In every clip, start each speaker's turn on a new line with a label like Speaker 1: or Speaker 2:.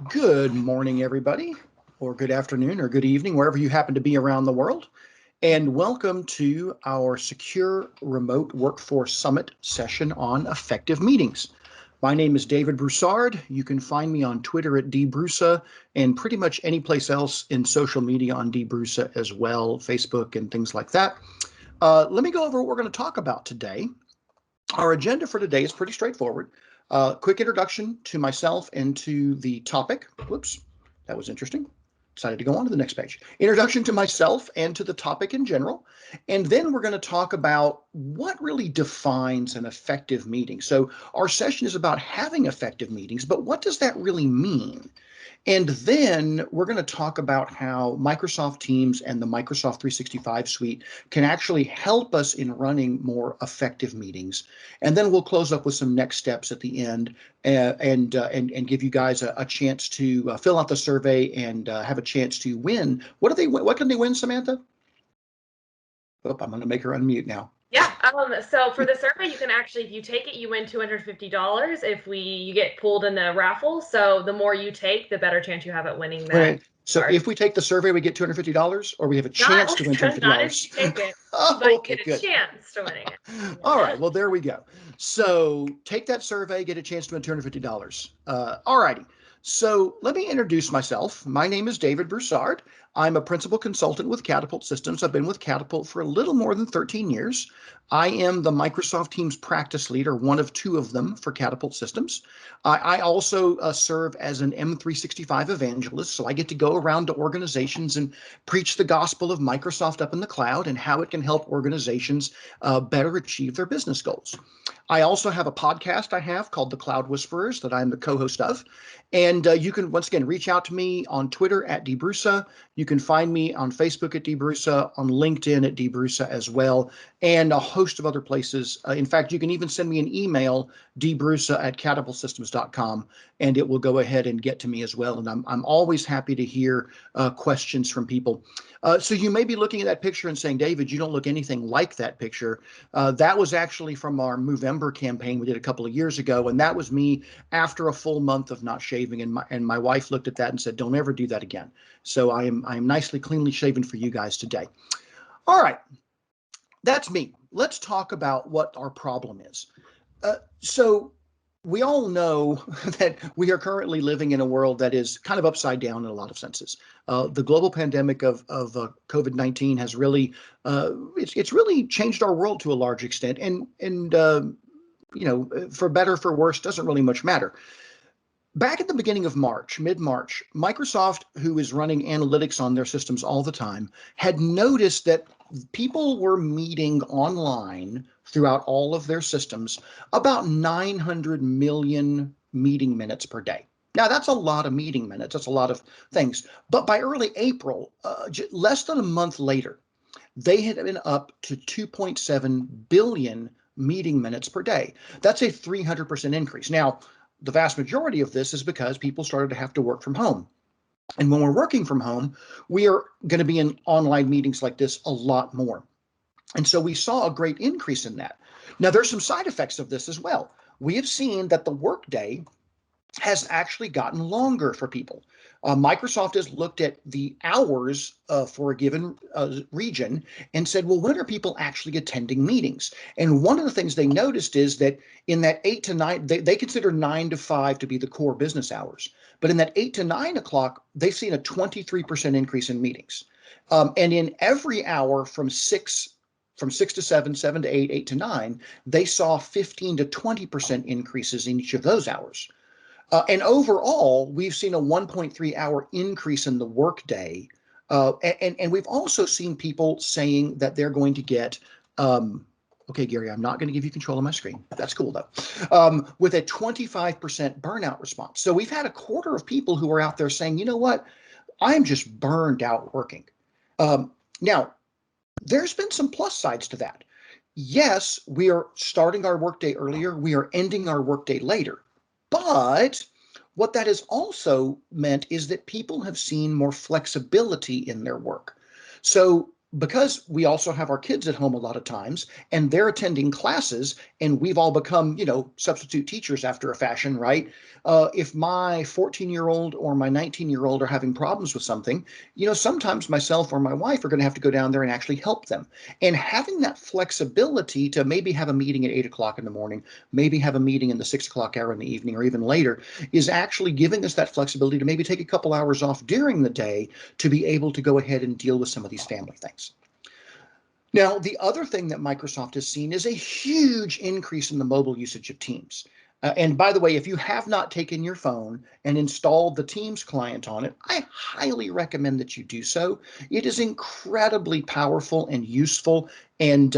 Speaker 1: Good morning, everybody, or good afternoon, or good evening, wherever you happen to be around the world. And welcome to our Secure Remote Workforce Summit session on effective meetings. My name is David Broussard. You can find me on Twitter at dbroussa and pretty much any place else in social media on dbroussa as well, Facebook and things like that. Let me go over what we're going to talk about today. Our agenda for today is pretty straightforward. Quick introduction to myself and to the topic. Whoops, that was interesting. Decided to go on to the next page. Introduction to myself and to the topic in general. And then we're going to talk about what really defines an effective meeting. So our session is about having effective meetings, but what does that really mean? And then we're going to talk about how Microsoft Teams and the Microsoft 365 suite can actually help us in running more effective meetings. And then we'll close up with some next steps at the end and give you guys a chance to fill out the survey and have a chance to win. What can they win, Samantha? Oh, I'm going to make her unmute now.
Speaker 2: Yeah. So for the survey, you can actually, if you take it, you win $250 if you get pulled in the raffle. So the more you take, the better chance you have at winning that.
Speaker 1: Right. So
Speaker 2: card.
Speaker 1: if we take the survey, we get $250, or we have a chance to win $250.
Speaker 2: Not if you take it,
Speaker 1: Oh,
Speaker 2: but
Speaker 1: okay,
Speaker 2: you get a
Speaker 1: good.
Speaker 2: chance to winning it.
Speaker 1: All right, well, there we go. So take that survey, get a chance to win $250. All righty. So let me introduce myself. My name is David Broussard. I'm a principal consultant with Catapult Systems. I've been with Catapult for a little more than 13 years. I am the Microsoft Teams practice leader, one of two of them for Catapult Systems. I also serve as an M365 evangelist, so I get to go around to organizations and preach the gospel of Microsoft up in the cloud and how it can help organizations better achieve their business goals. I also have a podcast I have called The Cloud Whisperers that I'm the co-host of. And you can, once again, reach out to me on Twitter at dbroussa. You can find me on Facebook at dbroussa, on LinkedIn at dbroussa as well, and a host of other places. In fact, you can even send me an email, dbroussa@catapultsystems.com, and it will go ahead and get to me as well. And I'm always happy to hear questions from people. So you may be looking at that picture and saying, David, you don't look anything like that picture. That was actually from our Movember campaign we did a couple of years ago, and that was me after a full month of not shaving. And my wife looked at that and said, "Don't ever do that again." So I am nicely, cleanly shaven for you guys today. All right, that's me. Let's talk about what our problem is. So we all know that we are currently living in a world that is kind of upside down in a lot of senses. The global pandemic of COVID-19 has really it's really changed our world to a large extent, and for better for worse doesn't really much matter. Back at the beginning of March, mid-March, Microsoft, who is running analytics on their systems all the time, had noticed that people were meeting online throughout all of their systems about 900 million meeting minutes per day. Now, that's a lot of meeting minutes. That's a lot of things. But by early April, less than a month later, they had been up to 2.7 billion meeting minutes per day. That's a 300% increase. Now, the vast majority of this is because people started to have to work from home. And when we're working from home, we are going to be in online meetings like this a lot more. And so we saw a great increase in that. Now, there's some side effects of this as well. We have seen that the workday has actually gotten longer for people. Microsoft has looked at the hours for a given region and said, well, when are people actually attending meetings? And one of the things they noticed is that in that 8 to 9, they consider 9 to 5 to be the core business hours. But in that 8 to 9 o'clock, they've seen a 23% increase in meetings. And in every hour from 6 to 7, 7 to 8, 8 to 9, they saw 15 to 20% increases in each of those hours. And overall, we've seen a 1.3 hour increase in the workday. And we've also seen people saying that they're going to get, okay, Gary, I'm not going to give you control of my screen. That's cool, though, with a 25% burnout response. So we've had a quarter of people who are out there saying, you know what, I'm just burned out working. Now, there's been some plus sides to that. Yes, we are starting our workday earlier. We are ending our workday later. But what that has also meant is that people have seen more flexibility in their work. So because we also have our kids at home a lot of times and they're attending classes and we've all become, substitute teachers after a fashion, right? If my 14-year-old or my 19-year-old are having problems with something, sometimes myself or my wife are going to have to go down there and actually help them. And having that flexibility to maybe have a meeting at 8 o'clock in the morning, maybe have a meeting in the 6 o'clock hour in the evening or even later, is actually giving us that flexibility to maybe take a couple hours off during the day to be able to go ahead and deal with some of these family things. Now, the other thing that Microsoft has seen is a huge increase in the mobile usage of Teams. And by the way, if you have not taken your phone and installed the Teams client on it, I highly recommend that you do so. It is incredibly powerful and useful, and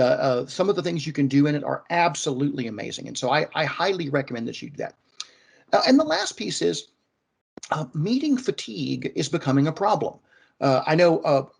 Speaker 1: some of the things you can do in it are absolutely amazing. And so I highly recommend that you do that. And the last piece is meeting fatigue is becoming a problem. I know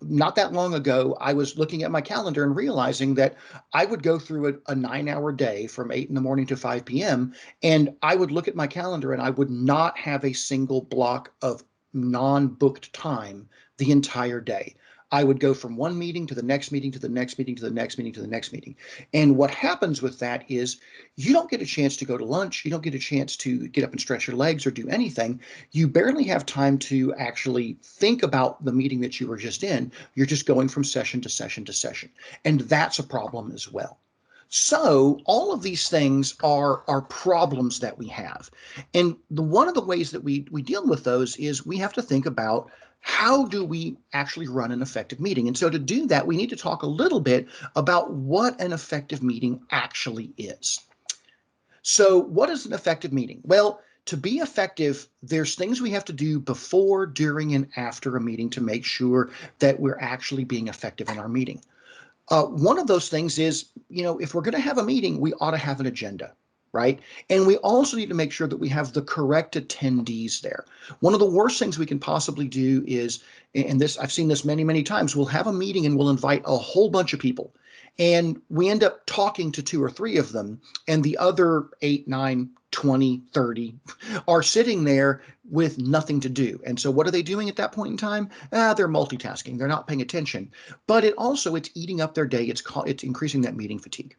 Speaker 1: not that long ago, I was looking at my calendar and realizing that I would go through a 9-hour day from 8 in the morning to 5 p.m. And I would look at my calendar and I would not have a single block of non-booked time the entire day. I would go from one meeting to the next meeting to the next meeting to the next meeting to the next meeting. And what happens with that is you don't get a chance to go to lunch. You don't get a chance to get up and stretch your legs or do anything. You barely have time to actually think about the meeting that you were just in. You're just going from session to session to session. And that's a problem as well. So all of these things are problems that we have. And one of the ways that we deal with those is we have to think about how do we actually run an effective meeting? And so to do that, we need to talk a little bit about what an effective meeting actually is. So what is an effective meeting? Well, to be effective, there's things we have to do before, during, and after a meeting to make sure that we're actually being effective in our meeting. One of those things is, if we're going to have a meeting, we ought to have an agenda, right? And we also need to make sure that we have the correct attendees there. One of the worst things we can possibly do is, and this, I've seen this many, many times, we'll have a meeting and we'll invite a whole bunch of people. And we end up talking to 2 or 3 of them, and the other 8, 9, 20, 30 are sitting there with nothing to do. And so what are they doing at that point in time? They're multitasking. They're not paying attention. But it's eating up their day. It's increasing that meeting fatigue.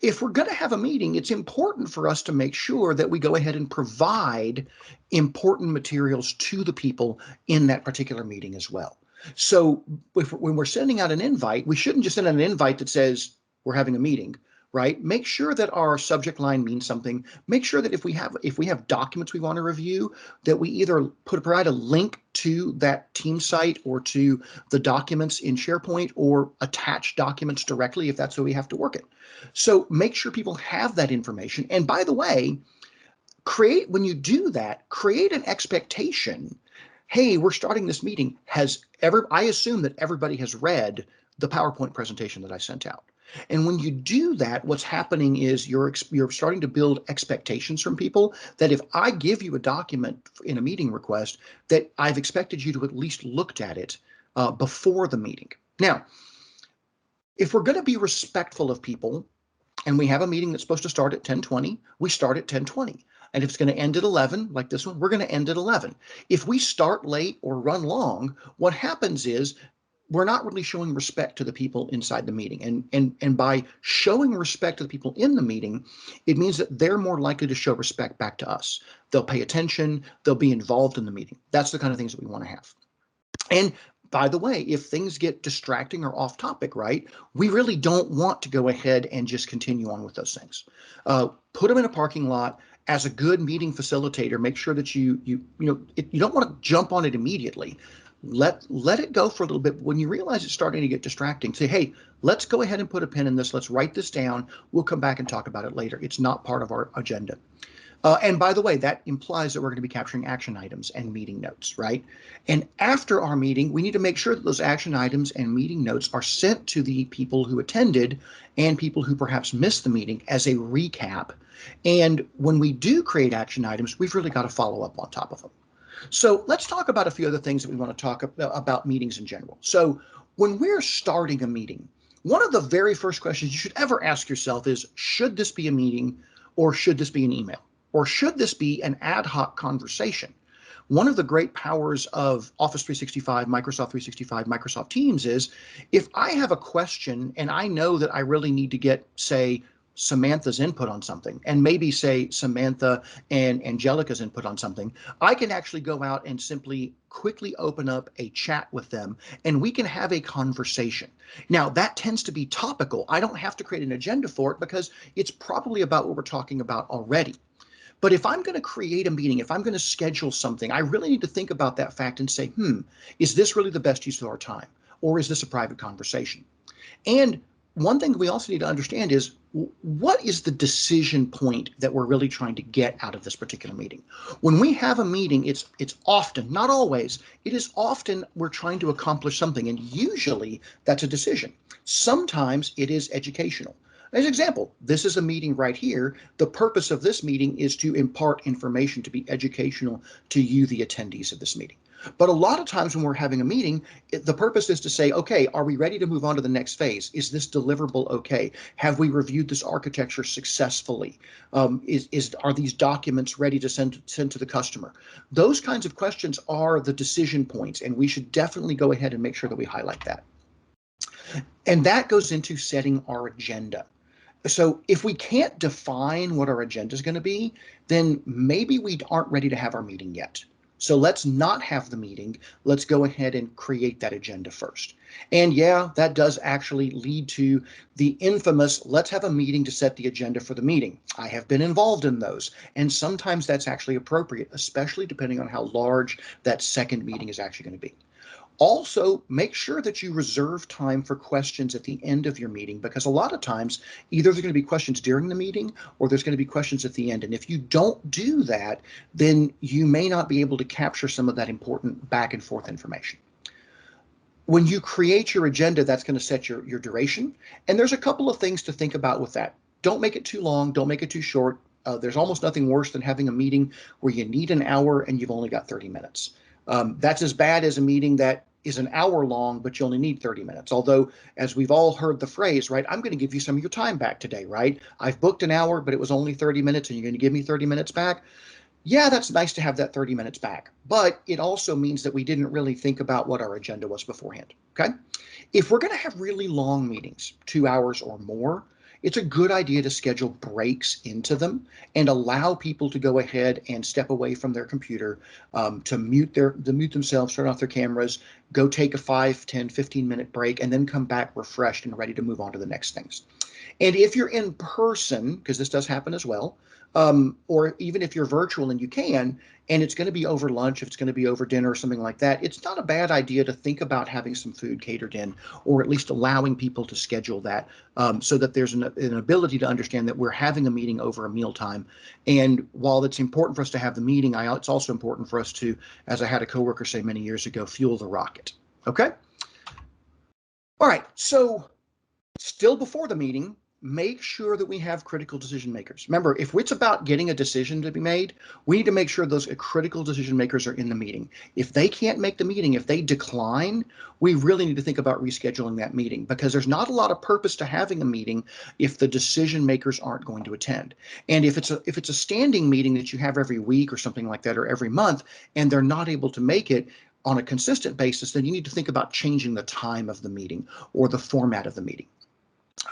Speaker 1: If we're going to have a meeting, it's important for us to make sure that we go ahead and provide important materials to the people in that particular meeting as well. So when we're sending out an invite, we shouldn't just send out an invite that says we're having a meeting, right? Make sure that our subject line means something. Make sure that if we have documents we want to review, that we either provide a link to that team site or to the documents in SharePoint, or attach documents directly if that's the way we have to work it. So make sure people have that information. And by the way, when you do that, create an expectation. Hey, we're starting this meeting. I assume that everybody has read the PowerPoint presentation that I sent out. And when you do that, what's happening is you're starting to build expectations from people that if I give you a document in a meeting request, that I've expected you to at least looked at it before the meeting. Now, if we're going to be respectful of people, and we have a meeting that's supposed to start at 10:20, we start at 10:20. And if it's going to end at 11, like this one, we're going to end at 11. If we start late or run long, what happens is we're not really showing respect to the people inside the meeting. And by showing respect to the people in the meeting, it means that they're more likely to show respect back to us. They'll pay attention. They'll be involved in the meeting. That's the kind of things that we want to have. And by the way, if things get distracting or off topic, right, we really don't want to go ahead and just continue on with those things. Put them in a parking lot. As a good meeting facilitator, make sure that you don't want to jump on it immediately. Let it go for a little bit. When you realize it's starting to get distracting, say, hey, let's go ahead and put a pin in this. Let's write this down. We'll come back and talk about it later. It's not part of our agenda. And by the way, that implies that we're going to be capturing action items and meeting notes, right? And after our meeting, we need to make sure that those action items and meeting notes are sent to the people who attended and people who perhaps missed the meeting as a recap. And when we do create action items, we've really got to follow up on top of them. So let's talk about a few other things that we want to talk about meetings in general. So when we're starting a meeting, one of the very first questions you should ever ask yourself is, should this be a meeting or should this be an email? Or should this be an ad hoc conversation? One of the great powers of Office 365, Microsoft 365, Microsoft Teams is if I have a question and I know that I really need to get, say, Samantha's input on something, and maybe say Samantha and Angelica's input on something, I can actually go out and simply quickly open up a chat with them and we can have a conversation. Now, that tends to be topical. I don't have to create an agenda for it because it's probably about what we're talking about already. But if I'm going to create a meeting, if I'm going to schedule something, I really need to think about that fact and say, is this really the best use of our time? Or is this a private conversation? And one thing we also need to understand is what is the decision point that we're really trying to get out of this particular meeting? When we have a meeting, it's often, not always, it is often we're trying to accomplish something, and usually that's a decision. Sometimes it is educational. As an example, this is a meeting right here. The purpose of this meeting is to impart information, to be educational to you, the attendees of this meeting. But a lot of times when we're having a meeting, the purpose is to say, okay, are we ready to move on to the next phase? Is this deliverable okay? Have we reviewed this architecture successfully? Are these documents ready to send to the customer? Those kinds of questions are the decision points, and we should definitely go ahead and make sure that we highlight that. And that goes into setting our agenda. So if we can't define what our agenda is going to be, then maybe we aren't ready to have our meeting yet. So let's not have the meeting. Let's go ahead and create that agenda first. And yeah, that does actually lead to the infamous, let's have a meeting to set the agenda for the meeting. I have been involved in those. And sometimes that's actually appropriate, especially depending on how large that second meeting is actually going to be. Also, make sure that you reserve time for questions at the end of your meeting, because a lot of times either there's going to be questions during the meeting or there's going to be questions at the end. And if you don't do that, then you may not be able to capture some of that important back and forth information. When you create your agenda, that's going to set your duration. And there's a couple of things to think about with that. Don't make it too long. Don't make it too short. There's almost nothing worse than having a meeting where you need an hour and you've only got 30 minutes. That's as bad as a meeting that is an hour long, but you only need 30 minutes. Although, as we've all heard the phrase, right, I'm going to give you some of your time back today, right? I've booked an hour, but it was only 30 minutes and you're going to give me 30 minutes back. Yeah, that's nice to have that 30 minutes back, but it also means that we didn't really think about what our agenda was beforehand, okay? If we're going to have really long meetings, 2 hours or more, it's a good idea to schedule breaks into them and allow people to go ahead and step away from their computer, to mute themselves, turn off their cameras, go take a 5, 10, 15-minute break, and then come back refreshed and ready to move on to the next things. And if you're in person, because this does happen as well, or even if you're virtual and you can, and it's going to be over lunch, if it's going to be over dinner or something like that, it's not a bad idea to think about having some food catered in, or at least allowing people to schedule that, so that there's an ability to understand that we're having a meeting over a mealtime. And while it's important for us to have the meeting, it's also important for us to, as I had a coworker say many years ago, fuel the rocket. Okay? All right. So still before the meeting, make sure that we have critical decision makers. Remember, if it's about getting a decision to be made, we need to make sure those critical decision makers are in the meeting. If they can't make the meeting, if they decline, we really need to think about rescheduling that meeting, because there's not a lot of purpose to having a meeting if the decision makers aren't going to attend. And if it's a standing meeting that you have every week or something like that, or every month, and they're not able to make it on a consistent basis, then you need to think about changing the time of the meeting or the format of the meeting.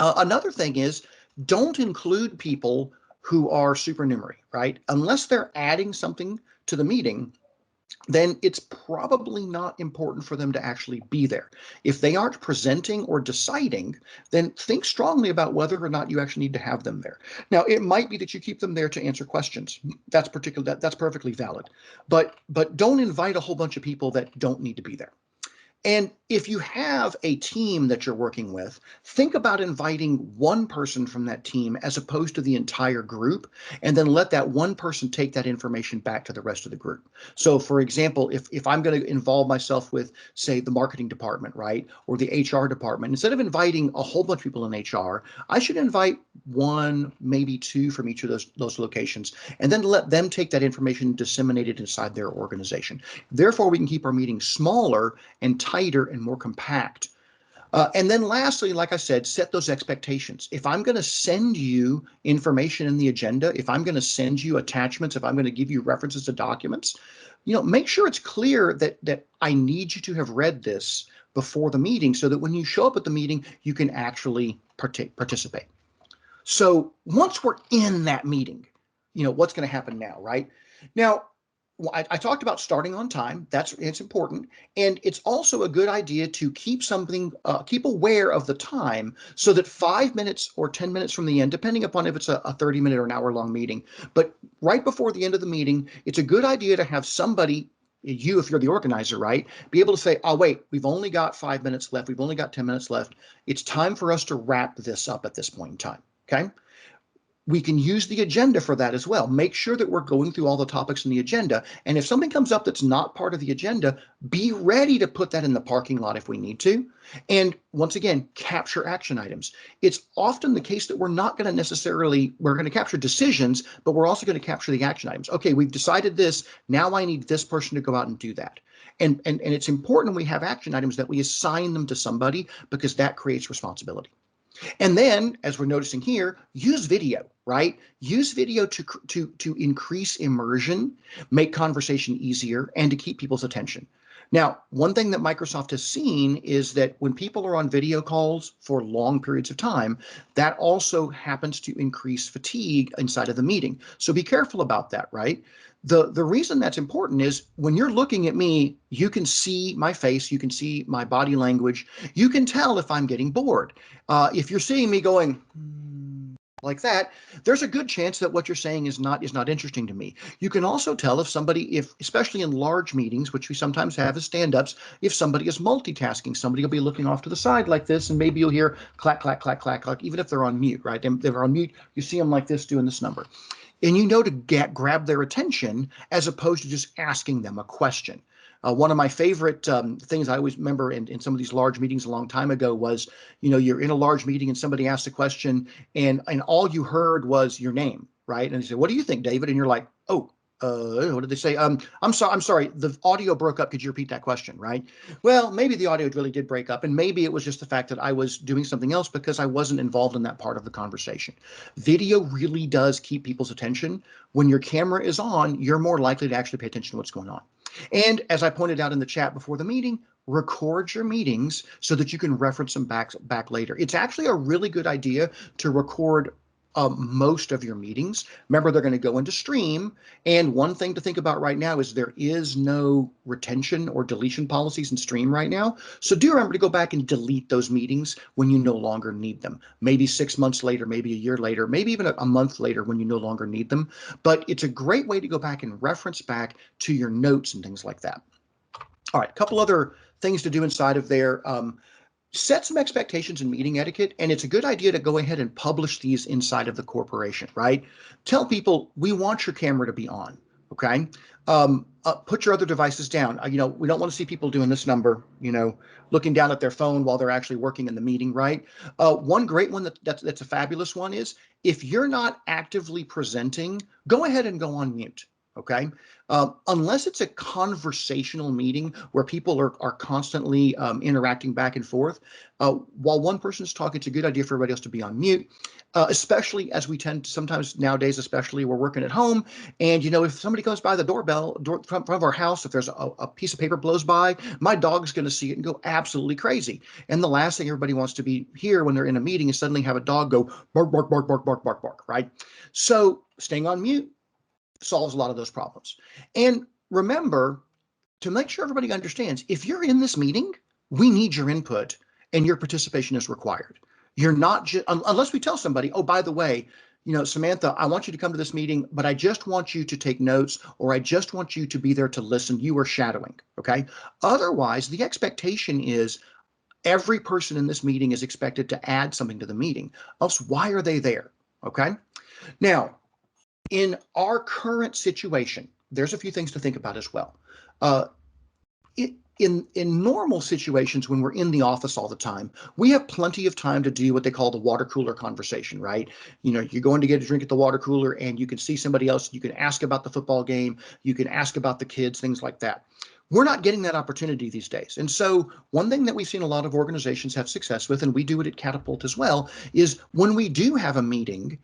Speaker 1: Another thing is, don't include people who are supernumerary, right? Unless they're adding something to the meeting, then it's probably not important for them to actually be there. If they aren't presenting or deciding, then think strongly about whether or not you actually need to have them there. Now, it might be that you keep them there to answer questions. That's perfectly valid. But don't invite a whole bunch of people that don't need to be there. And if you have a team that you're working with, think about inviting one person from that team as opposed to the entire group, and then let that one person take that information back to the rest of the group. So for example, if I'm going to involve myself with, say, the marketing department, right, or the HR department, instead of inviting a whole bunch of people in HR, I should invite one, maybe two from each of those locations, and then let them take that information and disseminate it inside their organization. Therefore, we can keep our meetings smaller and tighter and more compact. And then lastly, like I said, set those expectations. If I'm going to send you information in the agenda, if I'm going to send you attachments, if I'm going to give you references to documents, make sure it's clear that I need you to have read this before the meeting so that when you show up at the meeting, you can actually participate. So once we're in that meeting, what's going to happen now, right? Now, I talked about starting on time. It's important. And it's also a good idea to keep keep aware of the time so that 5 minutes or 10 minutes from the end, depending upon if it's a 30-minute or an hour-long meeting, but right before the end of the meeting, it's a good idea to have somebody, you, if you're the organizer, right, be able to say, oh, wait, we've only got 5 minutes left. We've only got 10 minutes left. It's time for us to wrap this up at this point in time. Okay. We can use the agenda for that as well. Make sure that we're going through all the topics in the agenda. And if something comes up that's not part of the agenda, be ready to put that in the parking lot if we need to. And once again, capture action items. It's often the case that we're going to capture decisions, but we're also going to capture the action items. Okay, we've decided this. Now I need this person to go out and do that. And it's important when we have action items that we assign them to somebody because that creates responsibility. And then, as we're noticing here, use video, right? Use video to increase immersion, make conversation easier, and to keep people's attention. Now, one thing that Microsoft has seen is that when people are on video calls for long periods of time, that also happens to increase fatigue inside of the meeting. So be careful about that, right? The reason that's important is when you're looking at me, you can see my face, you can see my body language, you can tell if I'm getting bored. If you're seeing me going like that, there's a good chance that what you're saying is not interesting to me. You can also tell if somebody, especially in large meetings, which we sometimes have as stand-ups, if somebody is multitasking, somebody will be looking off to the side like this, and maybe you'll hear clack, clack, clack, clack, clack, even if they're on mute, right? They're on mute, you see them like this doing this number. And to grab their attention as opposed to just asking them a question. One of my favorite things I always remember in some of these large meetings a long time ago was, you're in a large meeting and somebody asked a question and all you heard was your name, right? And they say, what do you think, David? And you're like, oh, what did they say? I'm sorry, the audio broke up. Could you repeat that question, right? Well, maybe the audio really did break up, and maybe it was just the fact that I was doing something else because I wasn't involved in that part of the conversation. Video really does keep people's attention. When your camera is on, you're more likely to actually pay attention to what's going on. And as I pointed out in the chat before the meeting, record your meetings so that you can reference them back later. It's actually a really good idea to record most of your meetings. Remember, they're going to go into stream. And one thing to think about right now is there is no retention or deletion policies in stream right now. So do remember to go back and delete those meetings when you no longer need them. Maybe 6 months later, maybe a year later, maybe even a month later when you no longer need them. But it's a great way to go back and reference back to your notes and things like that. All right, a couple other things to do inside of there. Set some expectations in meeting etiquette, and it's a good idea to go ahead and publish these inside of the corporation, right? Tell people, we want your camera to be on, okay? Put your other devices down. We don't want to see people doing this number, looking down at their phone while they're actually working in the meeting, right? One great one that's a fabulous one is, if you're not actively presenting, go ahead and go on mute. Okay, unless it's a conversational meeting where people are constantly interacting back and forth, while one person's talking, it's a good idea for everybody else to be on mute, especially as we tend to sometimes nowadays, especially we're working at home. And, if somebody comes by the door front of our house, if there's a piece of paper blows by, my dog's going to see it and go absolutely crazy. And the last thing everybody wants to be here when they're in a meeting is suddenly have a dog go bark, bark, bark, bark, bark, bark, bark, right? So staying on mute solves a lot of those problems. And remember to make sure everybody understands, if you're in this meeting, we need your input and your participation is required. You're not just, unless we tell somebody, oh, by the way, Samantha, I want you to come to this meeting, but I just want you to take notes, or I just want you to be there to listen. You are shadowing, okay? Otherwise, the expectation is every person in this meeting is expected to add something to the meeting. Else, why are they there, okay? Now, in our current situation, there's a few things to think about as well. In normal situations, when we're in the office all the time, we have plenty of time to do what they call the water cooler conversation, right? You're going to get a drink at the water cooler and you can see somebody else. You can ask about the football game. You can ask about the kids, things like that. We're not getting that opportunity these days. And so one thing that we've seen a lot of organizations have success with, and we do it at Catapult as well, is when we do have a meeting,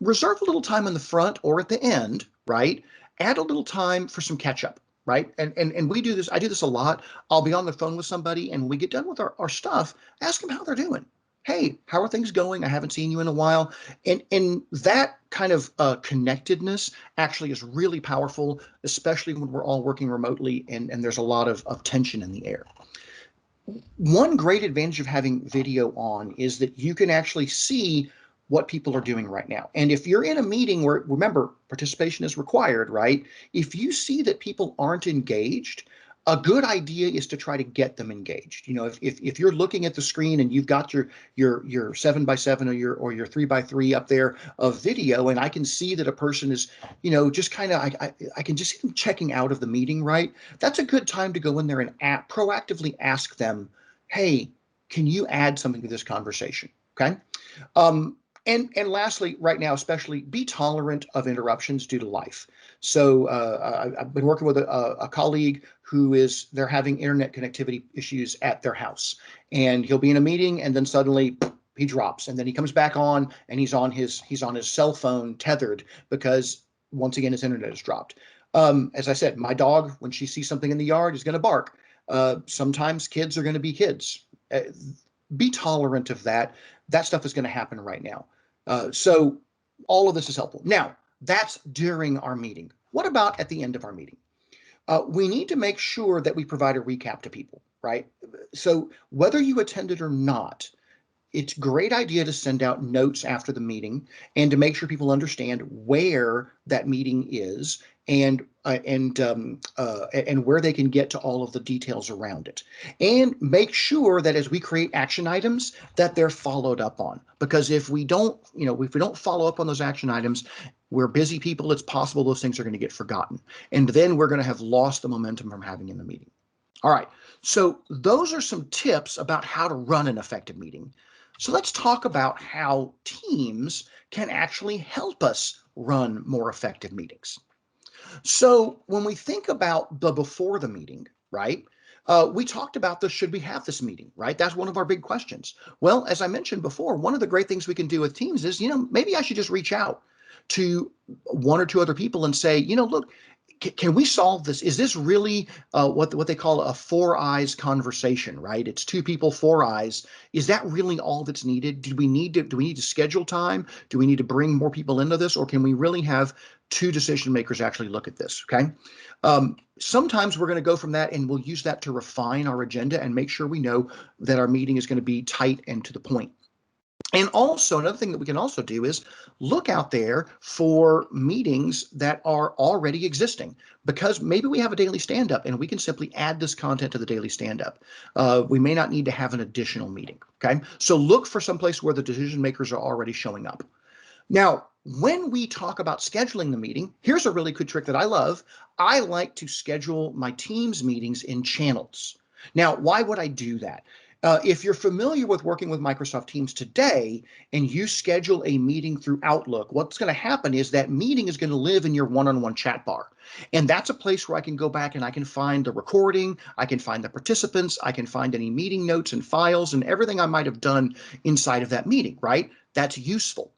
Speaker 1: reserve a little time in the front or at the end, right? Add a little time for some catch up. right? And we do this, I do this a lot. I'll be on the phone with somebody and we get done with our stuff, ask them how they're doing. Hey, how are things going? I haven't seen you in a while. And that kind of connectedness actually is really powerful, especially when we're all working remotely and there's a lot of tension in the air. One great advantage of having video on is that you can actually see what people are doing right now. And if you're in a meeting where, remember, participation is required, right? If you see that people aren't engaged, a good idea is to try to get them engaged. You know, if you're looking at the screen and you've got your 7x7 or your 3x3 up there of video, and I can see that a person is, you know, just kind of I can just see them checking out of the meeting, right? That's a good time to go in there and proactively ask them, hey, can you add something to this conversation? Okay. Um, and lastly, right now, especially be tolerant of interruptions due to life. So I've been working with a colleague they're having internet connectivity issues at their house, and he'll be in a meeting and then suddenly he drops, and then he comes back on and he's on his cell phone tethered because once again his internet has dropped. As I said, my dog, when she sees something in the yard, is going to bark. Sometimes kids are going to be kids. Be tolerant of that. That stuff is going to happen right now. So all of this is helpful. Now, that's during our meeting. What about at the end of our meeting? We need to make sure that we provide a recap to people, right? So whether you attended or not, it's a great idea to send out notes after the meeting and to make sure people understand where that meeting is and where they can get to all of the details around it, and make sure that as we create action items that they're followed up on, because if we don't follow up on those action items, we're busy people, it's possible those things are going to get forgotten, and then we're going to have lost the momentum from having in the meeting. All right, so those are some tips about how to run an effective meeting. So let's talk about how teams can actually help us run more effective meetings. So when we think about the before the meeting, right? We talked about the should we have this meeting, right? That's one of our big questions. Well, as I mentioned before, one of the great things we can do with teams is, maybe I should just reach out to one or two other people and say, look, can we solve this? Is this really what they call a four eyes conversation, right? It's two people, four eyes. Is that really all that's needed? Do we need to schedule time? Do we need to bring more people into this, or can we really have two decision makers actually look at this? Okay. Sometimes we're going to go from that and we'll use that to refine our agenda and make sure we know that our meeting is going to be tight and to the point. And also, another thing that we can also do is look out there for meetings that are already existing, because maybe we have a daily stand-up and we can simply add this content to the daily stand-up. We may not need to have an additional meeting, okay? So look for some place where the decision makers are already showing up. Now, when we talk about scheduling the meeting, here's a really good trick that I love. I like to schedule my Teams meetings in channels. Now, why would I do that? If you're familiar with working with Microsoft Teams today and you schedule a meeting through Outlook, what's going to happen is that meeting is going to live in your one-on-one chat bar. And that's a place where I can go back and I can find the recording, I can find the participants, I can find any meeting notes and files and everything I might have done inside of that meeting, right? That's useful.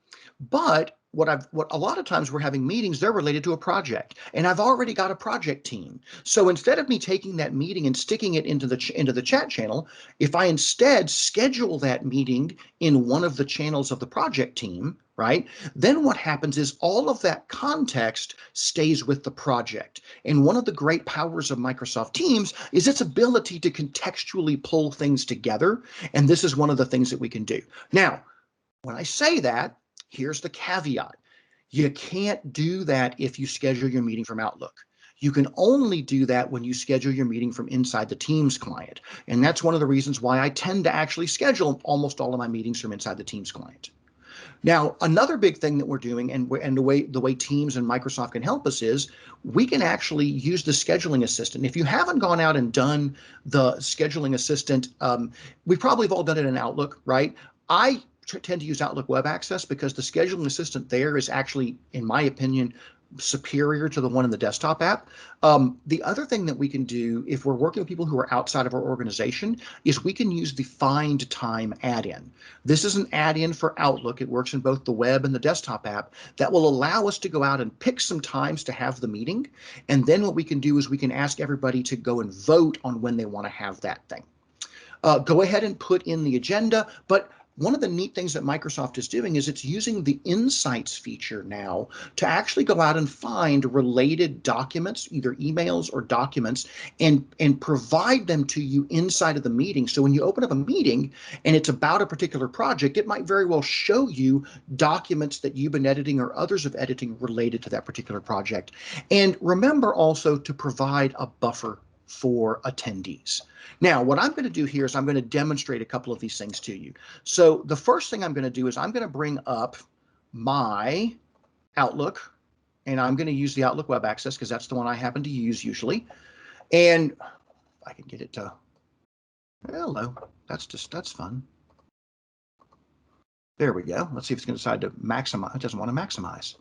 Speaker 1: But what a lot of times we're having meetings, they're related to a project, and I've already got a project team. So instead of me taking that meeting and sticking it into the chat channel, if I instead schedule that meeting in one of the channels of the project team, right? Then what happens is all of that context stays with the project. And one of the great powers of Microsoft Teams is its ability to contextually pull things together. And this is one of the things that we can do. Now, when I say that, here's the caveat. You can't do that if you schedule your meeting from Outlook. You can only do that when you schedule your meeting from inside the Teams client. And that's one of the reasons why I tend to actually schedule almost all of my meetings from inside the Teams client. Now, another big thing that we're doing, and the way Teams and Microsoft can help us, is we can actually use the scheduling assistant. If you haven't gone out and done the scheduling assistant, we probably have all done it in Outlook, right? I tend to use Outlook Web Access because the scheduling assistant there is actually, in my opinion, superior to the one in the desktop app. The other thing that we can do if we're working with people who are outside of our organization is we can use the Find Time add-in. This is an add-in for Outlook. It works in both the web and the desktop app that will allow us to go out and pick some times to have the meeting. And then what we can do is we can ask everybody to go and vote on when they want to have that thing. Go ahead and put in the agenda, but one of the neat things that Microsoft is doing is it's using the Insights feature now to actually go out and find related documents, either emails or documents, and provide them to you inside of the meeting. So when you open up a meeting and it's about a particular project, it might very well show you documents that you've been editing or others have editing related to that particular project. And remember also to provide a buffer for attendees. Now, what I'm going to do here is I'm going to demonstrate a couple of these things to you. So the first thing I'm going to do is I'm going to bring up my Outlook, and I'm going to use the Outlook Web Access because that's the one I happen to use usually. And if I can get it to, hello, that's fun. There we go. Let's see if it's going to decide to maximize. It doesn't want to maximize.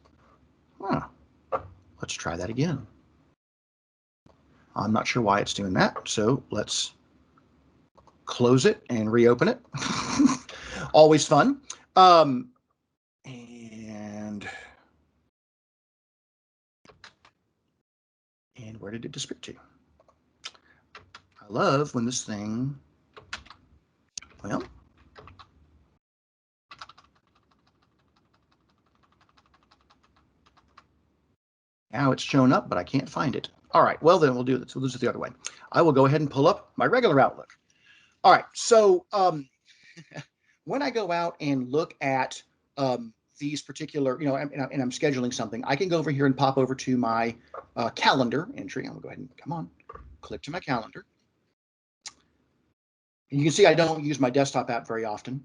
Speaker 1: Huh. Let's try that again. I'm not sure why it's doing that. So let's close it and reopen it. Always fun. And where did it disappear to? I love when this thing, well, now it's shown up, but I can't find it. All right, well then we'll do this. We'll do it the other way. I will go ahead and pull up my regular Outlook. All right, so when I go out and look at these particular, and I'm scheduling something, I can go over here and pop over to my calendar entry. I'm gonna go ahead and come on, click to my calendar. And you can see I don't use my desktop app very often.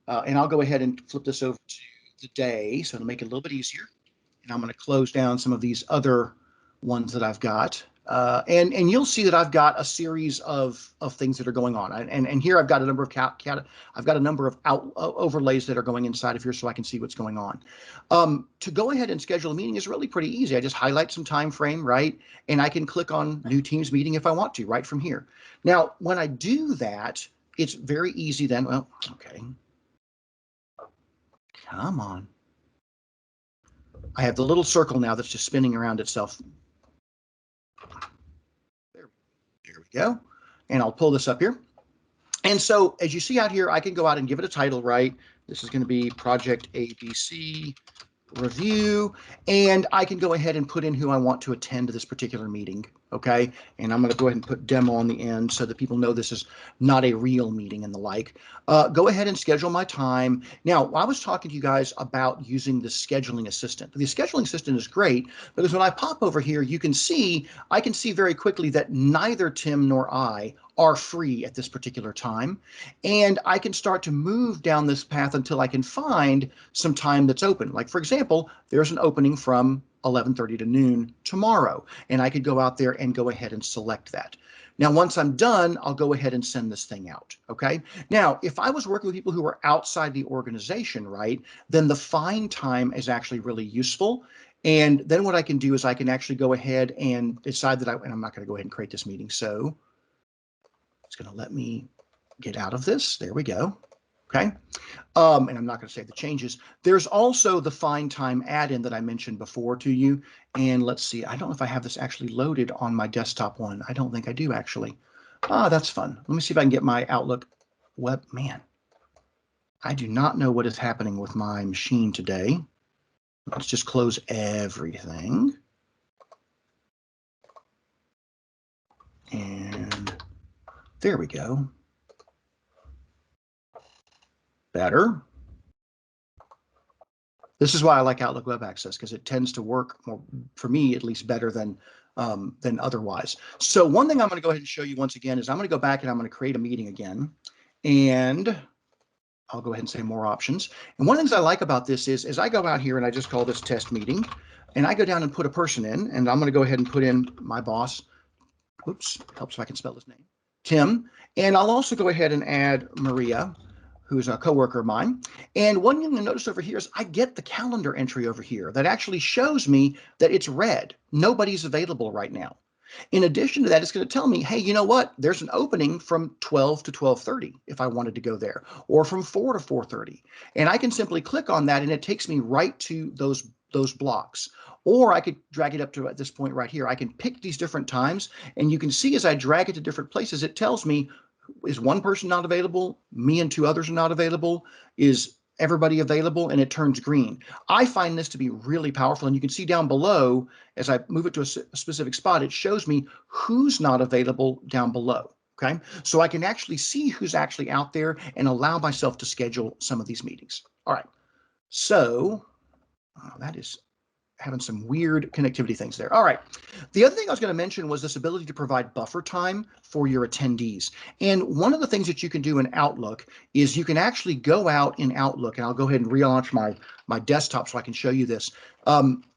Speaker 1: And I'll go ahead and flip this over to the day, so it'll make it a little bit easier. And I'm going to close down some of these other ones that I've got. And you'll see that I've got a series of things that are going on. And here I've got a number of I've got a number of overlays that are going inside of here so I can see what's going on. To go ahead and schedule a meeting is really pretty easy. I just highlight some time frame, right? And I can click on New Teams Meeting if I want to, right from here. Now, when I do that, it's very easy then. Well, okay. Come on. I have the little circle now that's just spinning around itself. There we go. And I'll pull this up here. And so as you see out here, I can go out and give it a title, right? This is going to be Project ABC Review. And I can go ahead and put in who I want to attend to this particular meeting. Okay. And I'm going to go ahead and put demo on the end so that people know this is not a real meeting and the like. Go ahead and schedule my time. Now, I was talking to you guys about using the scheduling assistant. The scheduling assistant is great because when I pop over here, I can see very quickly that neither Tim nor I are free at this particular time. And I can start to move down this path until I can find some time that's open. Like, for example, there's an opening from 11:30 to noon tomorrow, and I could go out there and go ahead and select that. Now, once I'm done, I'll go ahead and send this thing out, okay? Now, if I was working with people who are outside the organization, right, then the find time is actually really useful. And then what I can do is I can actually go ahead and decide that and I'm not going to go ahead and create this meeting, so it's going to let me get out of this. There we go. Okay. And I'm not going to save the changes. There's also the Find Time add-in that I mentioned before to you. And let's see, I don't know if I have this actually loaded on my desktop one. I don't think I do actually. That's fun. Let me see if I can get my Outlook web. Man, I do not know what is happening with my machine today. Let's just close everything. And there we go. Better. This is why I like Outlook Web Access, because it tends to work more, for me at least, better than otherwise. So one thing I'm going to go ahead and show you once again is I'm going to go back and I'm going to create a meeting again. And I'll go ahead and say more options. And one of the things I like about this is, as I go out here and I just call this test meeting, and I go down and put a person in, and I'm going to go ahead and put in my boss. Oops, helps if I can spell his name, Tim. And I'll also go ahead and add Maria. who's a coworker of mine. And one thing you'll notice over here is I get the calendar entry over here that actually shows me that it's red. Nobody's available right now. In addition to that, it's going to tell me, hey, you know what? There's an opening from 12 to 12:30 if I wanted to go there, or from 4 to 4:30. And I can simply click on that and it takes me right to those blocks. Or I could drag it up to at this point right here. I can pick these different times, and you can see as I drag it to different places, it tells me, is one person not available? Me and two others are not available? Is everybody available? And it turns green. I find this to be really powerful. And you can see down below, as I move it to a specific spot, it shows me who's not available down below. Okay, so I can actually see who's actually out there and allow myself to schedule some of these meetings. All right, so that is having some weird connectivity things there. All right. The other thing I was going to mention was this ability to provide buffer time for your attendees. And one of the things that you can do in Outlook is you can actually go out in Outlook, and I'll go ahead and relaunch my desktop so I can show you this.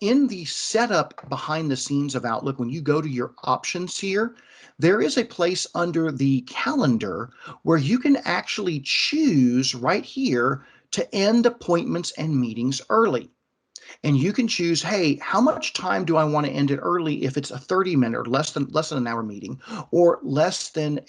Speaker 1: In the setup behind the scenes of Outlook, when you go to your options here, there is a place under the calendar where you can actually choose right here to end appointments and meetings early. And you can choose, hey, how much time do I want to end it early if it's a 30-minute or less than an hour meeting, or less than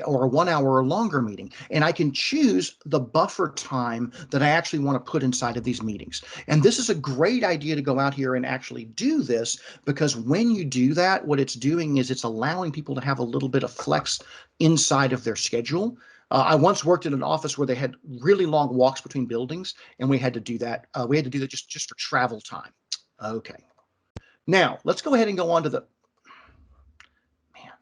Speaker 1: or a 1 hour or longer meeting. And I can choose the buffer time that I actually want to put inside of these meetings. And this is a great idea to go out here and actually do this, because when you do that, what it's doing is it's allowing people to have a little bit of flex inside of their schedule. I once worked in an office where they had really long walks between buildings, and we had to do that. We had to do that just for travel time. Okay. Now, let's go ahead and go on to the, man,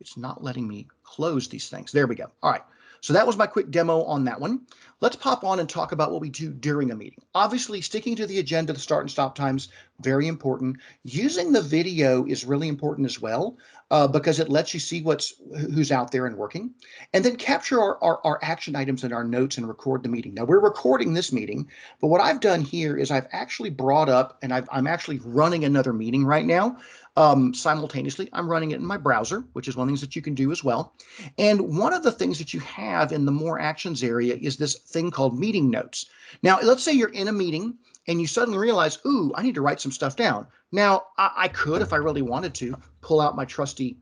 Speaker 1: it's not letting me close these things. There we go. All right. So that was my quick demo on that one. Let's pop on and talk about what we do during a meeting. Obviously, sticking to the agenda, the start and stop times, very important. Using the video is really important as well, because it lets you see who's out there and working. And then capture our action items and our notes and record the meeting. Now, we're recording this meeting, but what I've done here is I've actually brought up, and I'm actually running another meeting right now. Simultaneously, I'm running it in my browser, which is one of the things that you can do as well. And one of the things that you have in the more actions area is this thing called meeting notes. Now, let's say you're in a meeting and you suddenly realize, ooh, I need to write some stuff down. Now, I could, if I really wanted to, pull out my trusty,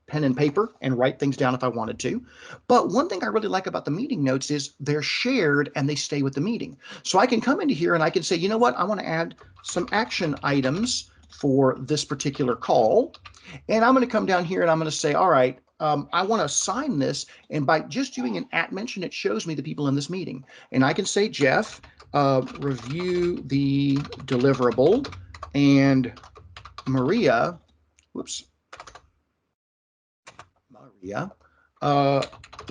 Speaker 1: pen and paper and write things down if I wanted to. But one thing I really like about the meeting notes is they're shared and they stay with the meeting. So I can come into here and I can say, you know what, I want to add some action items for this particular call. And I'm going to come down here and I'm going to say, all right, I want to assign this. And by just doing an @mention, it shows me the people in this meeting. And I can say, Jeff, review the deliverable, and Maria,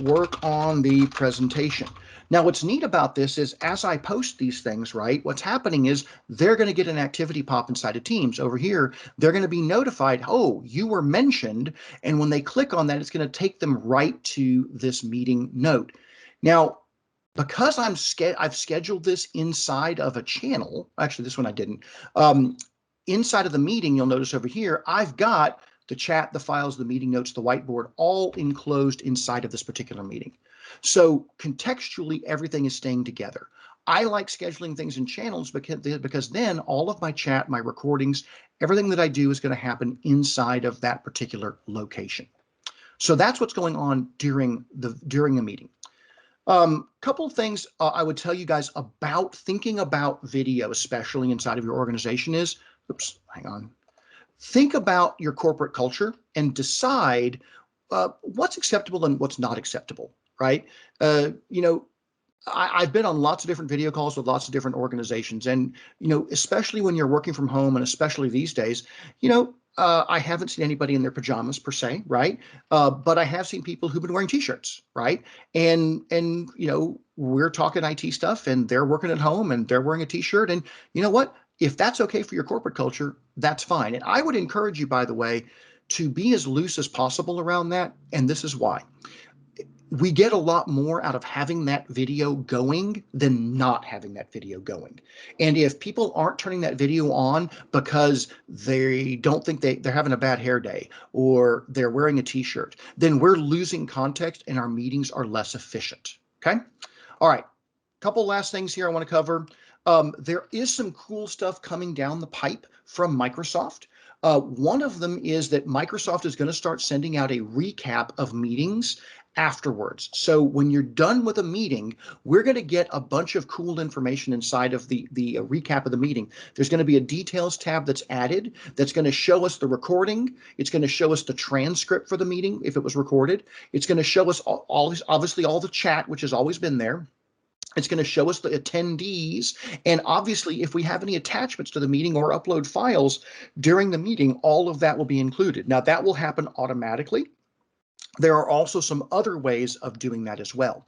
Speaker 1: work on the presentation. Now, what's neat about this is as I post these things, right, what's happening is they're going to get an activity pop inside of Teams. Over here, they're going to be notified, oh, you were mentioned. And when they click on that, it's going to take them right to this meeting note. Now, because I've scheduled this inside of a channel, actually, this one I didn't. Inside of the meeting, you'll notice over here, I've got the chat, the files, the meeting notes, the whiteboard, all enclosed inside of this particular meeting. So contextually, everything is staying together. I like scheduling things in channels because then all of my chat, my recordings, everything that I do is going to happen inside of that particular location. So that's what's going on during a meeting. Couple of things I would tell you guys about thinking about video, especially inside of your organization is, think about your corporate culture and decide what's acceptable and what's not acceptable, right? I've been on lots of different video calls with lots of different organizations, and especially when you're working from home, and especially these days, I haven't seen anybody in their pajamas per se, right? But I have seen people who've been wearing t-shirts, right? And we're talking IT stuff, and they're working at home, and they're wearing a t-shirt, and you know what? If that's okay for your corporate culture, that's fine. And I would encourage you, by the way, to be as loose as possible around that. And this is why. We get a lot more out of having that video going than not having that video going. And if people aren't turning that video on because they don't think they're having a bad hair day or they're wearing a t-shirt, then we're losing context and our meetings are less efficient. Okay. All right. Couple last things here I want to cover. There is some cool stuff coming down the pipe from Microsoft. One of them is that Microsoft is going to start sending out a recap of meetings afterwards. So when you're done with a meeting, we're going to get a bunch of cool information inside of the recap of the meeting. There's going to be a details tab that's added that's going to show us the recording. It's going to show us the transcript for the meeting if it was recorded. It's going to show us obviously all the chat, which has always been there. It's going to show us the attendees. And obviously, if we have any attachments to the meeting or upload files during the meeting, all of that will be included. Now, that will happen automatically. There are also some other ways of doing that as well.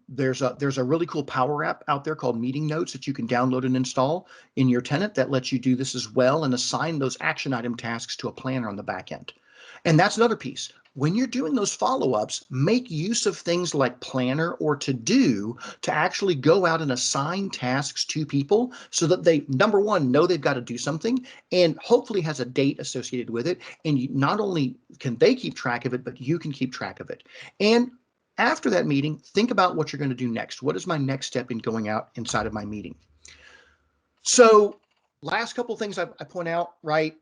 Speaker 1: There's a really cool Power App out there called Meeting Notes that you can download and install in your tenant that lets you do this as well and assign those action item tasks to a planner on the back end. And that's another piece. When you're doing those follow-ups, make use of things like Planner or To Do to actually go out and assign tasks to people so that they, number one, know they've got to do something and hopefully has a date associated with it. And not only can they keep track of it, but you can keep track of it. And after that meeting, think about what you're going to do next. What is my next step in going out inside of my meeting? So last couple of things I point out, right?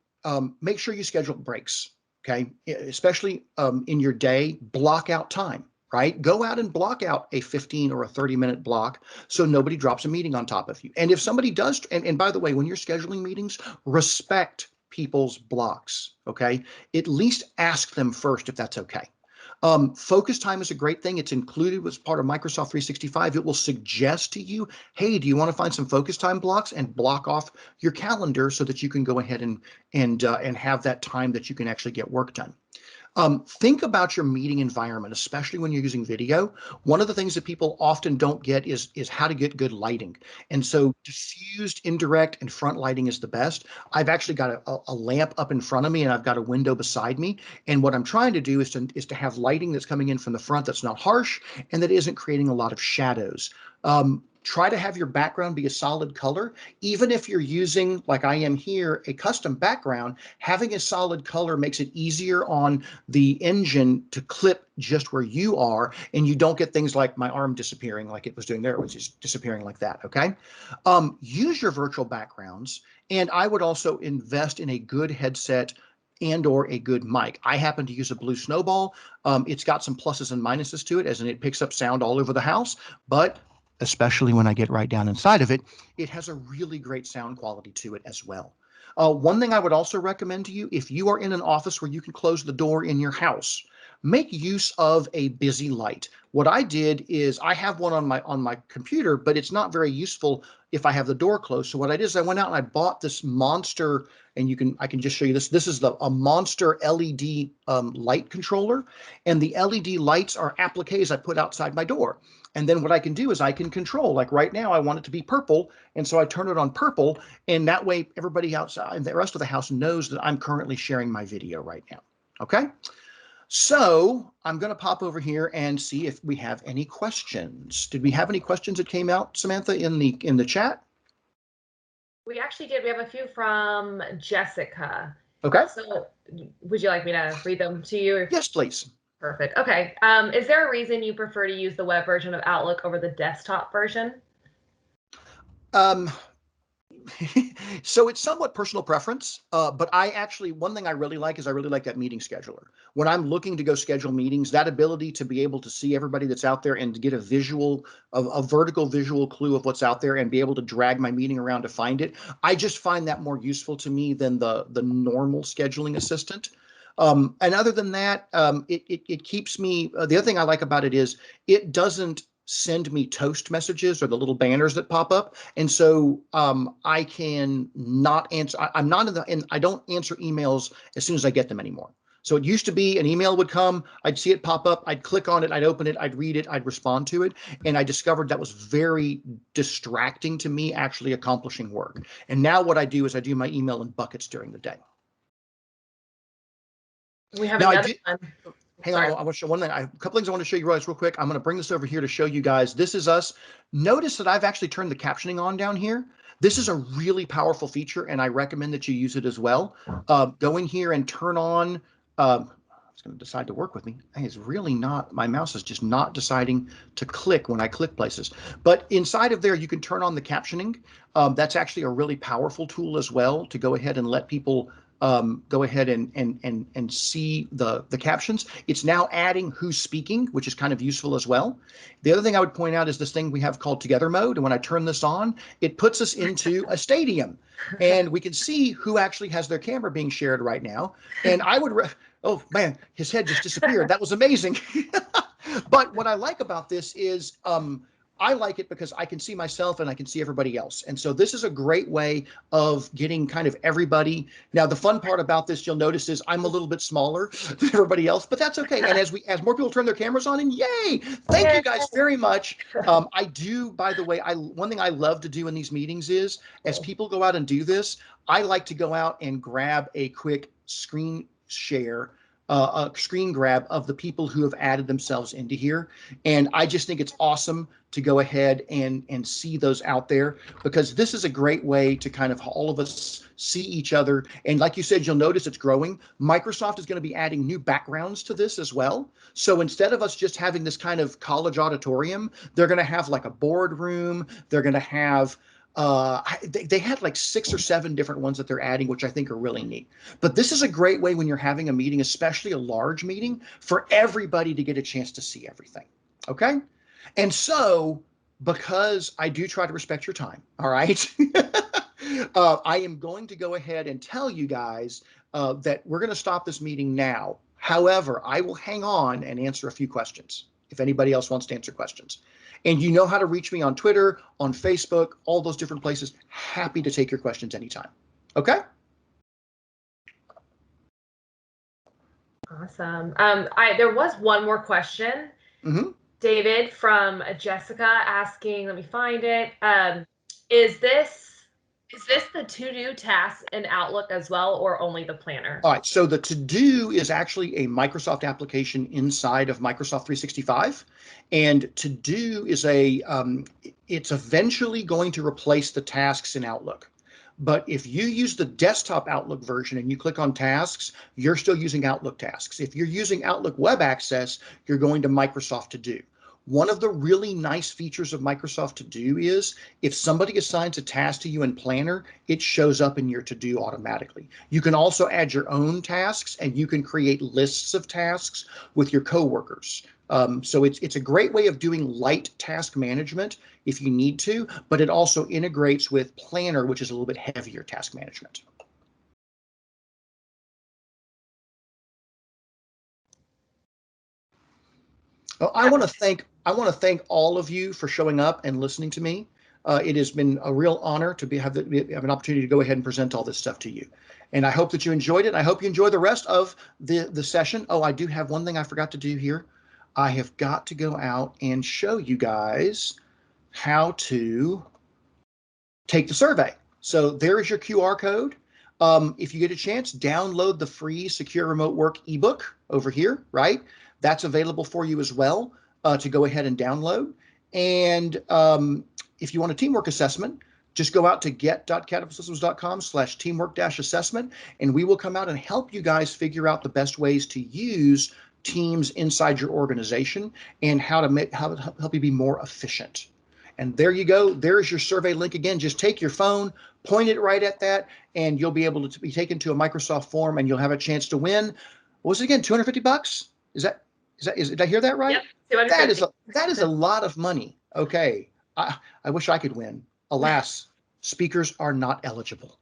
Speaker 1: Make sure you schedule breaks. Okay, especially in your day, block out time, right? Go out and block out a 15 or a 30-minute block so nobody drops a meeting on top of you. And if somebody does, and by the way, when you're scheduling meetings, respect people's blocks, okay? At least ask them first if that's okay. Focus time is a great thing. It's included as part of Microsoft 365. It will suggest to you, hey, do you want to find some focus time blocks and block off your calendar so that you can go ahead and have that time that you can actually get work done. Think about your meeting environment, especially when you're using video. One of the things that people often don't get is how to get good lighting. And so diffused, indirect, and front lighting is the best. I've actually got a lamp up in front of me and I've got a window beside me. And what I'm trying to do is to have lighting that's coming in from the front that's not harsh and that isn't creating a lot of shadows. Try to have your background be a solid color. Even if you're using, like I am here, a custom background, having a solid color makes it easier on the engine to clip just where you are, and you don't get things like my arm disappearing like it was doing there. It was just disappearing like that, okay? Use your virtual backgrounds, and I would also invest in a good headset and or a good mic. I happen to use a Blue Snowball. It's got some pluses and minuses to it, as in it picks up sound all over the house, but especially when I get right down inside of it, it has a really great sound quality to it as well. One thing I would also recommend to you, if you are in an office where you can close the door in your house, make use of a busy light. What I did is I have one on my computer, but it's not very useful if I have the door closed. So what I did is I went out and I bought this monster, and I can just show you this. This is a monster LED light controller, and the LED lights are appliques I put outside my door. And then what I can do is I can control, like right now, I want it to be purple. And so I turn it on purple. And that way everybody outside and the rest of the house knows that I'm currently sharing my video right now. Okay. So I'm going to pop over here and see if we have any questions. Did we have any questions that came out, Samantha, in the chat?
Speaker 2: We actually did. We have a few from Jessica.
Speaker 1: Okay.
Speaker 2: So would you like me to read them to you?
Speaker 1: Yes, please.
Speaker 2: Perfect. Okay. Is there a reason you prefer to use the web version of Outlook over the desktop version?
Speaker 1: So it's somewhat personal preference, but one thing I really like is I really like that meeting scheduler. When I'm looking to go schedule meetings, that ability to be able to see everybody that's out there and to get a vertical visual clue of what's out there and be able to drag my meeting around to find it, I just find that more useful to me than the normal scheduling assistant. And other than that, it keeps me, the other thing I like about it is it doesn't send me toast messages or the little banners that pop up. And so I can not answer, I'm not I don't answer emails as soon as I get them anymore. So it used to be an email would come, I'd see it pop up, I'd click on it, I'd open it, I'd read it, I'd respond to it. And I discovered that was very distracting to me actually accomplishing work. And now what I do is I do my email in buckets during the day.
Speaker 2: We have another one.
Speaker 1: Hang on, I want to show one thing. A couple things I want to show you guys real quick. I'm going to bring this over here to show you guys. This is us. Notice that I've actually turned the captioning on down here. This is a really powerful feature, and I recommend that you use it as well. Go in here and turn on, it's going to decide to work with me. It's really not, my mouse is just not deciding to click when I click places. But inside of there, you can turn on the captioning. That's actually a really powerful tool as well to go ahead and let people go ahead and see the captions. It's now adding who's speaking, which is kind of useful as well. The other thing I would point out is this thing we have called Together Mode. And when I turn this on, it puts us into a stadium. And we can see who actually has their camera being shared right now. And I would, oh man, his head just disappeared. That was amazing. But what I like about this is I like it because I can see myself and I can see everybody else. And so this is a great way of getting kind of everybody. Now, the fun part about this, you'll notice, is I'm a little bit smaller than everybody else, but that's okay. And as more people turn their cameras on, and yay, thank you guys very much. I do, by the way, one thing I love to do in these meetings is, as people go out and do this, I like to go out and grab a quick screen share, a screen grab of the people who have added themselves into here. And I just think it's awesome to go ahead and see those out there, because this is a great way to kind of all of us see each other. And like you said, you'll notice it's growing. Microsoft is going to be adding new backgrounds to this as well. So instead of us just having this kind of college auditorium, they're going to have like a boardroom. They're going to have they had like 6 or 7 different ones that they're adding, which I think are really neat. But this is a great way when you're having a meeting, especially a large meeting, for everybody to get a chance to see everything. Okay. And so, because I do try to respect your time, all right, I am going to go ahead and tell you guys that we're going to stop this meeting now. However, I will hang on and answer a few questions if anybody else wants to answer questions. And you know how to reach me on Twitter, on Facebook, all those different places. Happy to take your questions anytime. Okay?
Speaker 2: Awesome. There was one more question, David, from Jessica asking, let me find it. Is this the to-do task in Outlook as well, or only the planner?
Speaker 1: All right, so the to-do is actually a Microsoft application inside of Microsoft 365. And to-do is it's eventually going to replace the tasks in Outlook. But if you use the desktop Outlook version and you click on tasks, you're still using Outlook tasks. If you're using Outlook Web Access, you're going to Microsoft To Do. One of the really nice features of Microsoft To Do is if somebody assigns a task to you in Planner, it shows up in your To Do automatically. You can also add your own tasks, and you can create lists of tasks with your coworkers. So it's a great way of doing light task management if you need to, but it also integrates with Planner, which is a little bit heavier task management. Well, I want to thank all of you for showing up and listening to me. It has been a real honor to have an opportunity to go ahead and present all this stuff to you. And I hope that you enjoyed it. I hope you enjoy the rest of the session. Oh, I do have one thing I forgot to do here. I have got to go out and show you guys how to take the survey. So there is your QR code. If you get a chance, download the free Secure Remote Work ebook over here, right? That's available for you as well to go ahead and download. And if you want a teamwork assessment, just go out to get.catapultsystems.com/teamwork-assessment, and we will come out and help you guys figure out the best ways to use teams inside your organization and how to help you be more efficient. And there you go. There's your survey link again. Just take your phone, point it right at that, and you'll be able to be taken to a Microsoft form, and you'll have a chance to win. What was it again? $250? Did I hear that right?
Speaker 2: Yep,
Speaker 1: that is a lot of money. Okay. I wish I could win. Alas, speakers are not eligible.